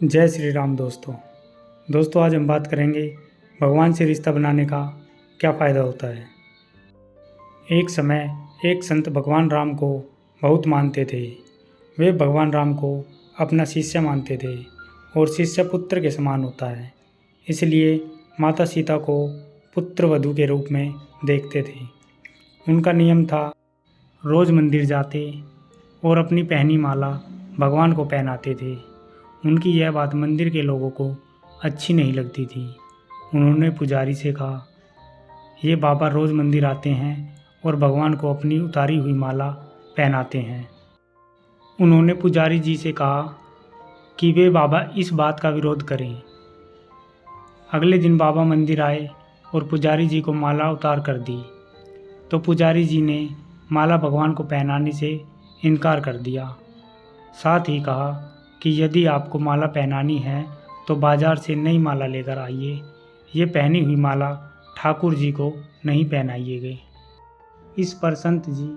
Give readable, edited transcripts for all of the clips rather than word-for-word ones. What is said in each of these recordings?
जय श्री राम दोस्तों आज हम बात करेंगे भगवान से रिश्ता बनाने का क्या फ़ायदा होता है। एक समय एक संत भगवान राम को बहुत मानते थे। वे भगवान राम को अपना शिष्य मानते थे और शिष्य पुत्र के समान होता है, इसलिए माता सीता को पुत्र वधू के रूप में देखते थे। उनका नियम था रोज़ मंदिर जाते और अपनी पहनी माला भगवान को पहनाते थे। उनकी यह बात मंदिर के लोगों को अच्छी नहीं लगती थी। उन्होंने पुजारी से कहा, ये बाबा रोज़ मंदिर आते हैं और भगवान को अपनी उतारी हुई माला पहनाते हैं। उन्होंने पुजारी जी से कहा कि वे बाबा इस बात का विरोध करें। अगले दिन बाबा मंदिर आए और पुजारी जी को माला उतार कर दी, तो पुजारी जी ने माला भगवान को पहनाने से इनकार कर दिया। साथ ही कहा कि यदि आपको माला पहनानी है तो बाज़ार से नई माला लेकर आइए, ये पहनी हुई माला ठाकुर जी को नहीं पहनाइएगा। इस पर संत जी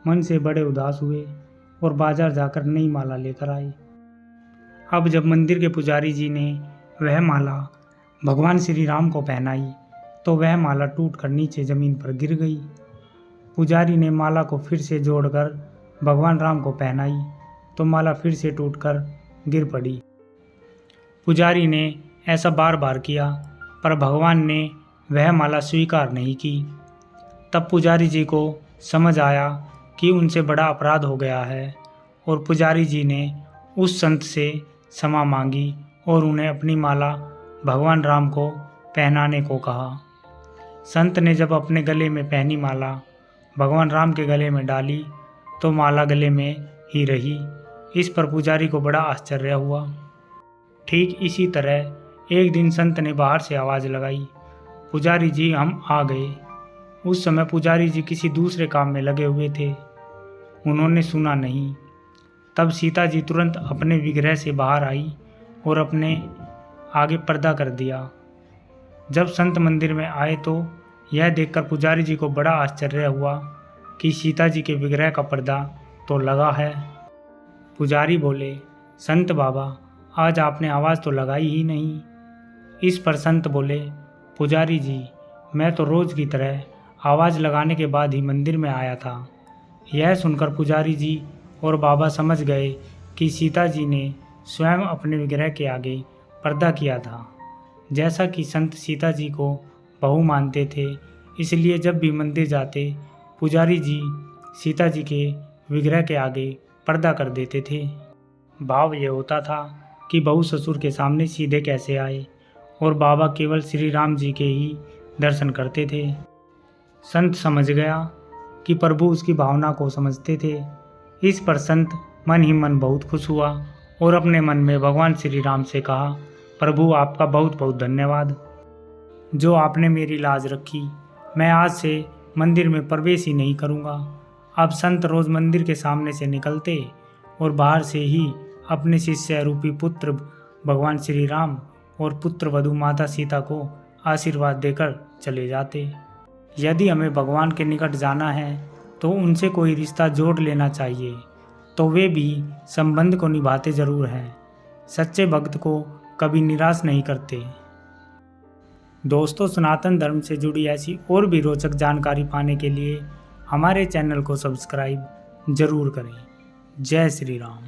मन से बड़े उदास हुए और बाज़ार जाकर नई माला लेकर आए। अब जब मंदिर के पुजारी जी ने वह माला भगवान श्री राम को पहनाई तो वह माला टूट कर नीचे ज़मीन पर गिर गई। पुजारी ने माला को फिर से जोड़कर भगवान राम को पहनाई तो माला फिर से टूटकर गिर पड़ी। पुजारी ने ऐसा बार बार किया पर भगवान ने वह माला स्वीकार नहीं की। तब पुजारी जी को समझ आया कि उनसे बड़ा अपराध हो गया है और पुजारी जी ने उस संत से क्षमा मांगी और उन्हें अपनी माला भगवान राम को पहनाने को कहा। संत ने जब अपने गले में पहनी माला भगवान राम के गले में डाली तो माला गले में ही रही। इस पर पुजारी को बड़ा आश्चर्य हुआ। ठीक इसी तरह एक दिन संत ने बाहर से आवाज़ लगाई, पुजारी जी हम आ गए। उस समय पुजारी जी किसी दूसरे काम में लगे हुए थे, उन्होंने सुना नहीं। तब सीता जी तुरंत अपने विग्रह से बाहर आई और अपने आगे पर्दा कर दिया। जब संत मंदिर में आए तो यह देखकर पुजारी जी को बड़ा आश्चर्य हुआ कि सीता जी के विग्रह का पर्दा तो लगा है। पुजारी बोले, संत बाबा आज आपने आवाज़ तो लगाई ही नहीं। इस पर संत बोले, पुजारी जी मैं तो रोज़ की तरह आवाज़ लगाने के बाद ही मंदिर में आया था। यह सुनकर पुजारी जी और बाबा समझ गए कि सीता जी ने स्वयं अपने विग्रह के आगे पर्दा किया था। जैसा कि संत सीता जी को बहू मानते थे, इसलिए जब भी मंदिर जाते पुजारी जी सीता जी के विग्रह के आगे पर्दा कर देते थे। भाव ये होता था कि बहू ससुर के सामने सीधे कैसे आए और बाबा केवल श्री राम जी के ही दर्शन करते थे। संत समझ गया कि प्रभु उसकी भावना को समझते थे। इस पर संत मन ही मन बहुत खुश हुआ और अपने मन में भगवान श्री राम से कहा, प्रभु आपका बहुत बहुत धन्यवाद जो आपने मेरी लाज रखी। मैं आज से मंदिर में प्रवेश ही नहीं करूँगा। अब संत रोज़ मंदिर के सामने से निकलते और बाहर से ही अपने शिष्य रूपी पुत्र भगवान श्री राम और पुत्र वधू माता सीता को आशीर्वाद देकर चले जाते। यदि हमें भगवान के निकट जाना है तो उनसे कोई रिश्ता जोड़ लेना चाहिए, तो वे भी संबंध को निभाते ज़रूर हैं। सच्चे भक्त को कभी निराश नहीं करते। दोस्तों सनातन धर्म से जुड़ी ऐसी और भी रोचक जानकारी पाने के लिए हमारे चैनल को सब्सक्राइब जरूर करें। जय श्री राम।